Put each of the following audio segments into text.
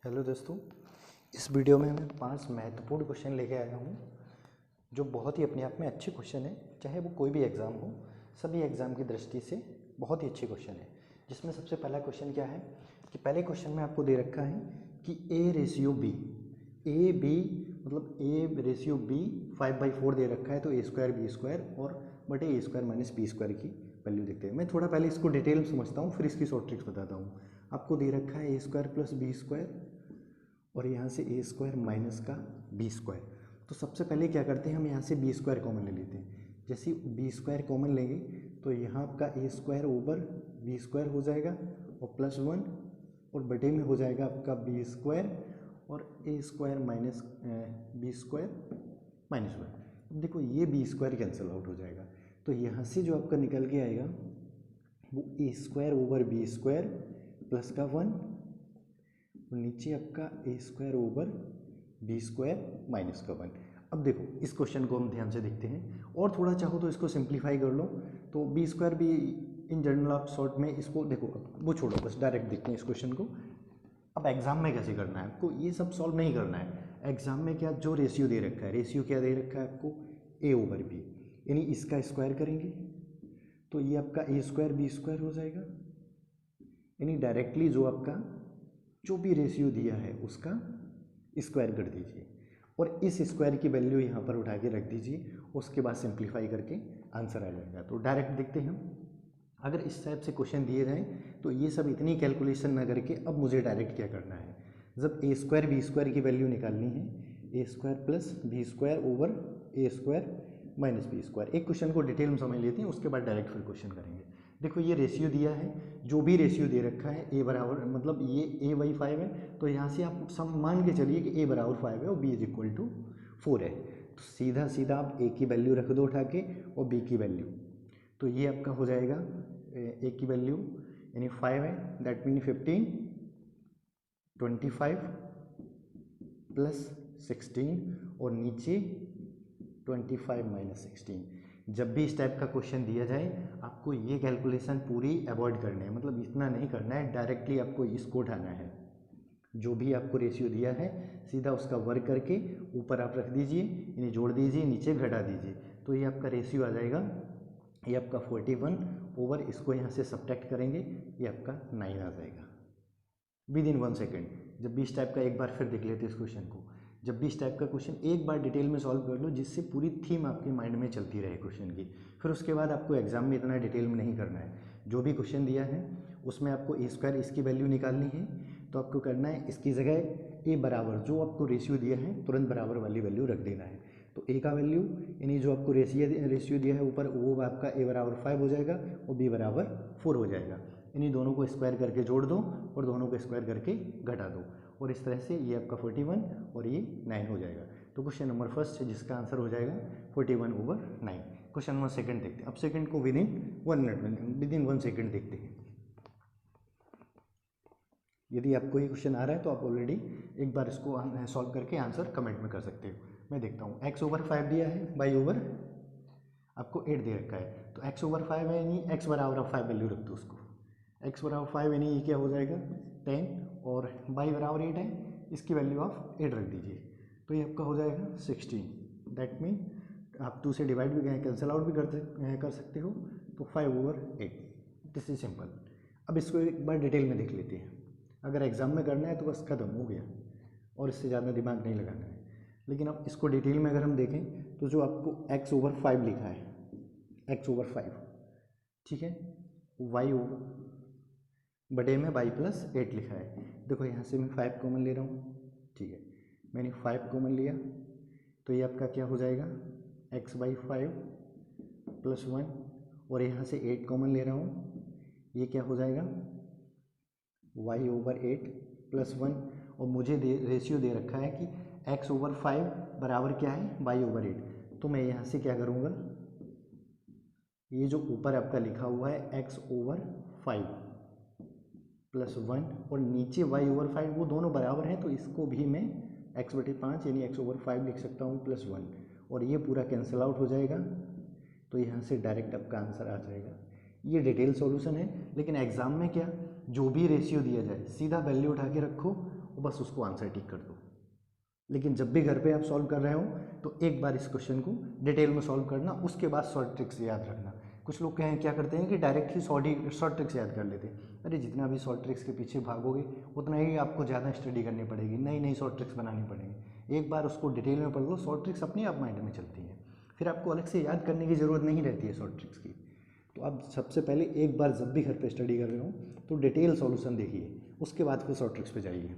Hello दोस्तों, इस video में मैं 5 महत्वपूर्ण क्वेश्चन लेके आया हूँ जो बहुत ही अपने आप में अच्छे क्वेश्चन है। चाहे वो कोई भी एग्ज़ाम हो, सभी एग्ज़ाम की दृष्टि से बहुत ही अच्छे क्वेश्चन है। जिसमें सबसे पहला क्वेश्चन क्या है कि पहले क्वेश्चन में आपको दे रखा है कि A ratio B, A B मतलब ए रेशियो बी 5/4 दे रखा है, तो ए स्क्वायर बी स्क्वायर और बटे ए स्क्वायर माइनस बी स्क्वायर की वैल्यू देखते हैं। मैं थोड़ा पहले इसको डिटेल में समझता हूँ, फिर इसकी शॉर्ट ट्रिक्स बताता हूँ। आपको दे रखा है A square plus B square और यहाँ से ए स्क्वायर माइनस का बी स्क्वायर। तो सबसे पहले क्या करते हैं, हम यहाँ से बी स्क्वायर कॉमन ले लेते हैं। जैसे बी स्क्वायर कॉमन लेंगे तो यहाँ आपका A square over B square हो जाएगा और प्लस 1 और बटे में हो जाएगा आपका बी स्क्वायर और A square minus B square minus 1। देखो ये बी स्क्वायर कैंसिल आउट हो जाएगा, तो यहाँ से जो आपका निकल के आएगा वो A square over B square plus का 1 और नीचे आपका A square over B square minus का 1। अब देखो इस क्वेश्चन को हम ध्यान से देखते हैं और थोड़ा चाहो तो इसको सिंप्लीफाई कर लो। तो बी स्क्वायर भी इन जनरल आप शॉर्ट में इसको देखो, वो छोड़ो, बस डायरेक्ट देखते हैं इस क्वेश्चन को। अब एग्जाम में कैसे करना है, आपको ये सब सॉल्व नहीं करना है। एग्जाम में क्या जो रेशियो दे रखा है, रेशियो क्या दे रखा है आपको, ए ओवर बी, यानी इसका स्क्वायर करेंगे तो ये आपका ए स्क्वायर बी स्क्वायर हो जाएगा। यानी डायरेक्टली जो आपका जो भी रेशियो दिया है उसका स्क्वायर कर दीजिए और इस स्क्वायर की वैल्यू यहाँ पर उठा के रख दीजिए। उसके बाद सिंप्लीफाई करके आंसर आ जाएगा। तो डायरेक्ट देखते हैं हम। अगर इस टाइप से क्वेश्चन दिए जाएँ तो ये सब इतनी कैलकुलेशन ना करके अब मुझे डायरेक्ट क्या करना है, जब ए स्क्वायर बी स्क्वायर की वैल्यू निकालनी है, A square plus B square over A square minus B square. एक क्वेश्चन को डिटेल में समझ लेते हैं, उसके बाद डायरेक्ट फिर क्वेश्चन करेंगे। देखो ये रेशियो दिया है, जो भी रेशियो दे रखा है ए बराबर मतलब ये a/5 है, तो यहाँ से आप सब मान के चलिए कि a बराबर 5 है और b इज इक्वल टू 4 है। तो सीधा सीधा आप a की वैल्यू रख दो उठा के और b की वैल्यू, तो ये आपका हो जाएगा a की वैल्यू यानी 5 है, दैट मीन 15, 25 प्लस 16 और नीचे 25 माइनस 16। जब भी इस टाइप का क्वेश्चन दिया जाए आपको ये कैलकुलेशन पूरी अवॉइड करनी है, मतलब इतना नहीं करना है, डायरेक्टली आपको इसको उठाना है। जो भी आपको रेशियो दिया है सीधा उसका वर्क करके ऊपर आप रख दीजिए, यानी जोड़ दीजिए, नीचे घटा दीजिए, तो ये आपका रेशियो आ जाएगा। ये आपका 41 ओवर, इसको यहाँ से सब्ट्रैक्ट करेंगे, ये आपका 9 आ जाएगा विद इन 1 सेकेंड। जब भी इस टाइप का एक बार फिर देख लेते हैं इस क्वेश्चन को। जब भी इस टाइप का क्वेश्चन एक बार डिटेल में सॉल्व कर लो, जिससे पूरी थीम आपके माइंड में चलती रहे क्वेश्चन की। फिर उसके बाद आपको एग्जाम में इतना डिटेल में नहीं करना है। जो भी क्वेश्चन दिया है उसमें आपको ए स्क्वायर इसकी वैल्यू निकालनी है, तो आपको करना है इसकी जगह ए बराबर जो आपको रेशियो दिया है तुरंत बराबर वाली वैल्यू रख देना है। तो ए का वैल्यू यानी जो आपको रेशियो दिया है ऊपर, वो आपका ए बराबर 5 हो जाएगा और बी बराबर 4 हो जाएगा। इन्हीं दोनों को स्क्वायर करके जोड़ दो और दोनों को स्क्वायर करके घटा दो, और इस तरह से ये आपका 41 और ये 9 हो जाएगा। तो क्वेश्चन नंबर फर्स्ट है जिसका आंसर हो जाएगा 41 ओवर 9। क्वेश्चन नंबर सेकंड देखते हैं। अब सेकंड को with in 1 minute, with in 1 second देखते हैं। यदि आपको ये क्वेश्चन आ रहा है तो आप ऑलरेडी एक बार इसको सॉल्व करके आंसर कमेंट में कर सकते हो। मैं देखता हूँ। x ओवर 5 दिया है, y ओवर आपको 8 दे रखा है, तो x ओवर 5 है यानी x बराबर आप 5 वैल्यू रख दो उसको। x बराबर 5 यानी ये क्या हो जाएगा 10 और y बराबर 8 है, इसकी वैल्यू आप 8 रख दीजिए, तो ये आपका हो जाएगा 16। दैट मीन आप 2 से डिवाइड भी कैंसिल आउट भी कर सकते हो, तो 5 ओवर 8। This is simple. अब इसको एक बार डिटेल में देख लेते हैं। अगर एग्जाम में करना है तो बस खत्म हो गया और इससे ज़्यादा दिमाग नहीं लगाना है। लेकिन अब इसको डिटेल में अगर हम देखें तो जो आपको x ओवर 5 लिखा है, x ओवर 5, ठीक है, y ओवर बटे में y प्लस 8 लिखा है। देखो यहाँ से मैं 5 कॉमन ले रहा हूँ, ठीक है, मैंने 5 कॉमन लिया, तो ये आपका क्या हो जाएगा x/5 प्लस 1, और यहाँ से 8 कॉमन ले रहा हूँ, ये क्या हो जाएगा y ओवर 8 प्लस 1, और मुझे रेशियो दे रखा है कि x ओवर 5 बराबर क्या है y ओवर 8। तो मैं यहाँ से क्या करूँगा, ये जो ऊपर आपका लिखा हुआ है x ओवर 5 प्लस 1 और नीचे y ओवर 5, वो दोनों बराबर हैं, तो इसको भी मैं x/5 यानी x ओवर 5 लिख सकता हूँ प्लस 1, और ये पूरा कैंसिल आउट हो जाएगा, तो यहाँ से डायरेक्ट आपका आंसर आ जाएगा। ये डिटेल सॉल्यूशन है, लेकिन एग्जाम में क्या, जो भी रेशियो दिया जाए सीधा वैल्यू उठा के रखो और बस उसको आंसर टिक कर दो। लेकिन जब भी घर पे आप सॉल्व कर रहे हो तो एक बार इस क्वेश्चन को डिटेल में सॉल्व करना, उसके बाद शॉर्ट ट्रिक्स याद रखना। कुछ लोग क्या करते हैं कि डायरेक्ट ही शॉर्ट ट्रिक्स याद कर लेते हैं। अरे जितना भी शॉर्ट ट्रिक्स के पीछे भागोगे उतना ही आपको ज़्यादा स्टडी करनी पड़ेगी, नई नई शॉर्ट ट्रिक्स बनानी पड़ेंगी। एक बार उसको डिटेल में पढ़ लो, शॉर्ट ट्रिक्स अपने आप माइंड में चलती हैं, फिर आपको अलग से याद करने की ज़रूरत नहीं रहती है शॉर्ट ट्रिक्स की। तो आप सबसे पहले एक बार जब भी घर पे स्टडी कर रहे हो तो डिटेल सॉल्यूशन देखिए, उसके बाद फिर शॉर्ट ट्रिक्स पे जाइए,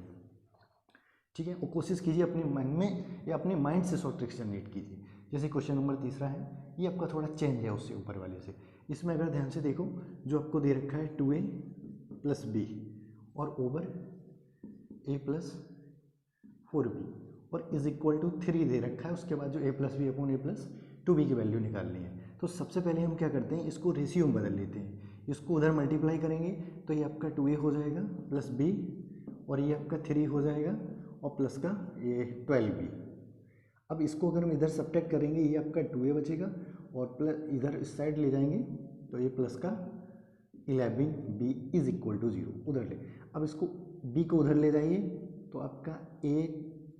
ठीक है। और कोशिश कीजिए अपने मन में या अपने माइंड से शॉर्ट ट्रिक्स जनरेट कीजिए। जैसे क्वेश्चन नंबर 3 है, ये आपका थोड़ा चेंज है उससे ऊपर वाले से। इसमें अगर ध्यान से देखो, जो आपको दे रखा है 2a + b और ओवर a + 4b और इज इक्वल टू 3 दे रखा है। उसके बाद जो a + b upon a + 2b की वैल्यू निकालनी है। तो सबसे पहले हम क्या करते हैं, इसको रेशियो में बदल लेते हैं। इसको उधर मल्टीप्लाई करेंगे तो ये आपका 2a हो जाएगा + b और ये आपका 3 हो जाएगा और प्लस का ये 12b। अब इसको अगर हम इधर सब्ट्रैक्ट करेंगे, ये आपका 2a बचेगा और प्लस इधर इस साइड ले जाएंगे तो ये प्लस का 11b इज इक्वल टू 0 उधर ले। अब इसको b को उधर ले जाइए तो आपका a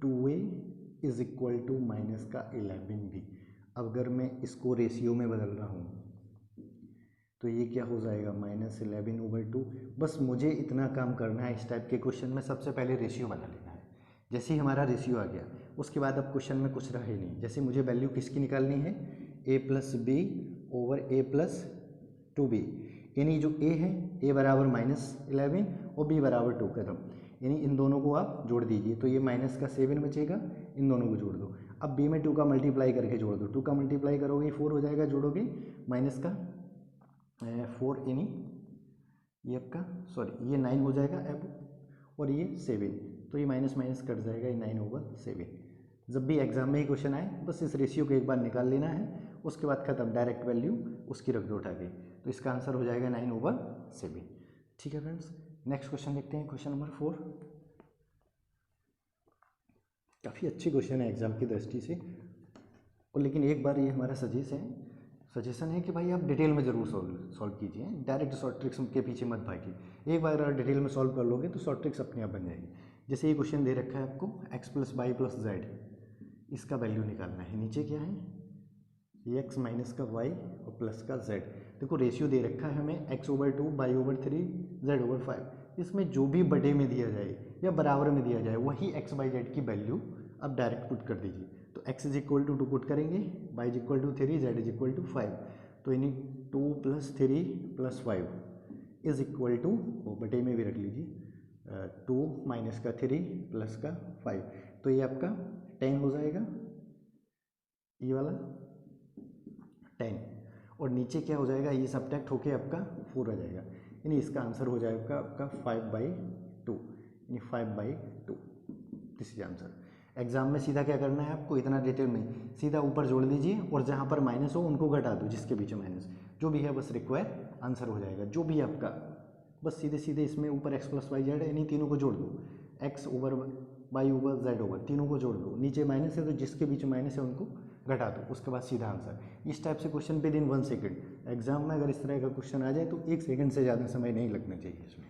2a is equal to minus का 11b। अब अगर मैं इसको रेशियो में बदल रहा हूँ तो ये क्या हो जाएगा, -11/2। बस मुझे इतना काम करना है इस टाइप के क्वेश्चन में, सबसे पहले रेशियो बना लेना है। जैसे ही हमारा रेशियो आ गया उसके बाद अब क्वेश्चन में कुछ रहा ही नहीं। जैसे मुझे वैल्यू किसकी निकालनी है, a + b over a + 2b, यानी जो a है a बराबर -11 और b बराबर 2 कदम, यानी इन दोनों को आप जोड़ दीजिए तो ये -7 बचेगा, इन दोनों को जोड़ दो। अब b में 2 का मल्टीप्लाई करके जोड़ दो, 2 का मल्टीप्लाई करोगे 4 हो जाएगा, जोड़ोगे -4 यानी ये आपका ये 9 हो जाएगा अब, और ये 7, तो ये माइनस माइनस कट जाएगा, ये 9/7। जब भी एग्जाम में ही क्वेश्चन आए बस इस रेशियो को एक बार निकाल लेना है, उसके बाद खत्म, डायरेक्ट वैल्यू उसकी रख दो उठा के, तो इसका आंसर हो जाएगा 9/7। ठीक है फ्रेंड्स, नेक्स्ट क्वेश्चन देखते हैं, क्वेश्चन नंबर 4। काफ़ी अच्छी क्वेश्चन है एग्जाम की दृष्टि से, और लेकिन एक बार ये हमारा सजेशन है कि भाई आप डिटेल में ज़रूर सॉल्व कीजिए, डायरेक्ट शॉर्ट ट्रिक्स के पीछे मत भागिए। एक बार अगर डिटेल में सॉल्व कर लोगे तो शॉर्ट ट्रिक्स अपने आप बन जाएगी। जैसे ये क्वेश्चन दे रखा है आपको x + y + z, इसका वैल्यू निकालना है। नीचे क्या है, ये x माइनस का y और प्लस का z। देखो रेशियो दे रखा है हमें x/2, y/3, z/5। इसमें जो भी बटे में दिया जाए या बराबर में दिया जाए वही x, y, z की वैल्यू आप डायरेक्ट पुट कर दीजिए। तो x = 2 पुट करेंगे, y = 3, z = 5, तो यानी 2 + 3 + 5 इज इक्वल टू, बटे में भी रख लीजिए, 2 माइनस का 3 प्लस का 5, तो ये आपका 10 हो जाएगा, ये वाला 10, और नीचे क्या हो जाएगा, ये सब्ट्रैक्ट होके आपका 4 आ जाएगा, यानी इसका आंसर हो जाएगा आपका 5/2, यानी 5/2, दिस इज आंसर। एग्जाम में सीधा क्या करना है आपको, इतना डिटेल में सीधा ऊपर जोड़ दीजिए और जहाँ पर माइनस हो उनको घटा दो, जिसके पीछे माइनस जो भी है बस रिक्वायर आंसर हो जाएगा। जो भी आपका बस सीधे सीधे इसमें ऊपर x + y z है, यानी तीनों को जोड़ दो, x/y/z, तीनों को जोड़ दो, नीचे माइनस है तो जिसके बीच माइनस है उनको घटा दो, उसके बाद सीधा आंसर। इस टाइप से question with in 1 second exam में अगर इस तरह का क्वेश्चन आ जाए तो 1 सेकेंड से ज़्यादा समय नहीं लगना चाहिए इसमें।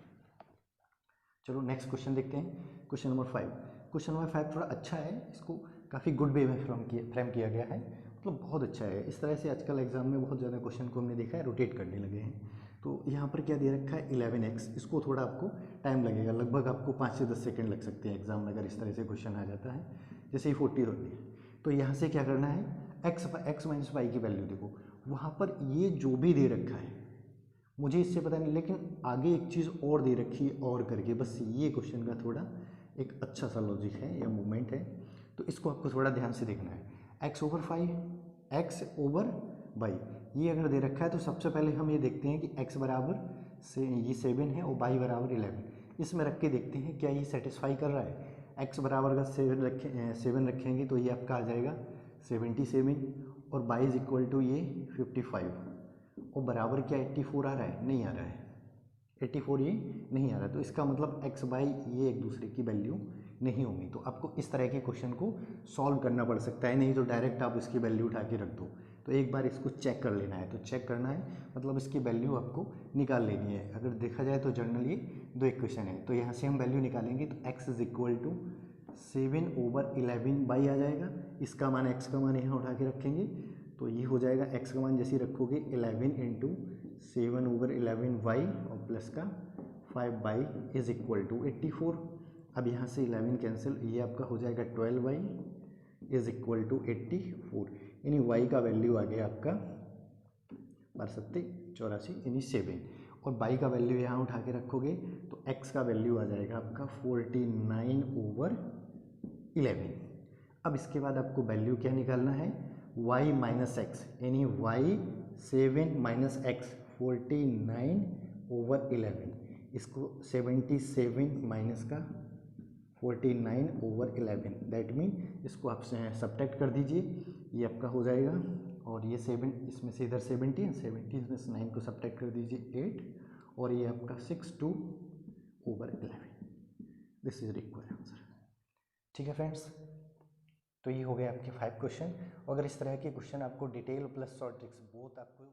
चलो नेक्स्ट क्वेश्चन देखते हैं, क्वेश्चन नंबर 5। क्वेश्चन नंबर 5 थोड़ा अच्छा है, इसको काफ़ी गुड वे में फ्रेम किया गया है, मतलब बहुत अच्छा है। इस तरह से आजकल एग्जाम में बहुत ज़्यादा क्वेश्चन को हमने देखा है रोटेट करने लगे हैं। तो यहाँ पर क्या दे रखा है 11x, इसको थोड़ा आपको टाइम लगेगा, लगभग आपको 5 से 10 सेकंड लग सकते हैं एग्जाम में अगर इस तरह से क्वेश्चन आ जाता है। जैसे ही 40 होती है तो यहाँ से क्या करना है, x - y की वैल्यू देखो, वहाँ पर ये जो भी दे रखा है मुझे इससे पता नहीं, लेकिन आगे एक चीज़ और दे रखी है और करके, बस ये क्वेश्चन का थोड़ा एक अच्छा सा लॉजिक है या मूवमेंट है, तो इसको आपको थोड़ा ध्यान से देखना है। x/5, x/y ये अगर दे रखा है तो सबसे पहले हम ये देखते हैं कि x बराबर से ये 7 है और y बराबर 11, इसमें रख के देखते हैं क्या ये सेटिस्फाई कर रहा है। x बराबर अगर 7 रखेंगे तो ये आपका आ जाएगा 77 और y = ये 55, और बराबर क्या 84 आ रहा है, नहीं आ रहा है, 84 ये नहीं आ रहा, तो इसका मतलब x y ये एक दूसरे की वैल्यू नहीं होंगी। तो आपको इस तरह के क्वेश्चन को सॉल्व करना पड़ सकता है, नहीं तो डायरेक्ट आप इसकी वैल्यू उठा के रख दो तो एक बार इसको चेक कर लेना है। तो चेक करना है मतलब इसकी वैल्यू आपको निकाल लेनी है। अगर देखा जाए तो जनरली दो इक्वेशन है, तो यहाँ से हम वैल्यू निकालेंगे तो x इज इक्वल टू 7/11 आ जाएगा। इसका मान x का मान यहाँ उठा के रखेंगे तो ये हो जाएगा x का मान जैसे रखोगे 11 इंटू 7/11 और प्लस का 5 इज इक्वल टू 84। अब यहाँ से 11 कैंसिल, ये आपका हो जाएगा 12 इज इक्वल टू 84, यानी y का वैल्यू आ गया आपका 8284 यानी 7, और y का वैल्यू यहाँ उठा के रखोगे तो x का वैल्यू आ जाएगा आपका 49/11। अब इसके बाद आपको वैल्यू क्या निकालना है, y माइनस एक्स, यानी y 7 माइनस एक्स 49/11, इसको 77 माइनस का 49/11, दैट मीन इसको आप सब्ट्रैक्ट कर दीजिए, ये आपका हो जाएगा। और ये 7 इसमें से इधर 70 है, 70 में से 9 को सब्ट्रैक्ट कर दीजिए 8, और ये आपका 62/11। This is required answer. ठीक है फ्रेंड्स, तो ये हो गए आपके 5 क्वेश्चन। अगर इस तरह के क्वेश्चन आपको detail plus short tricks both आपको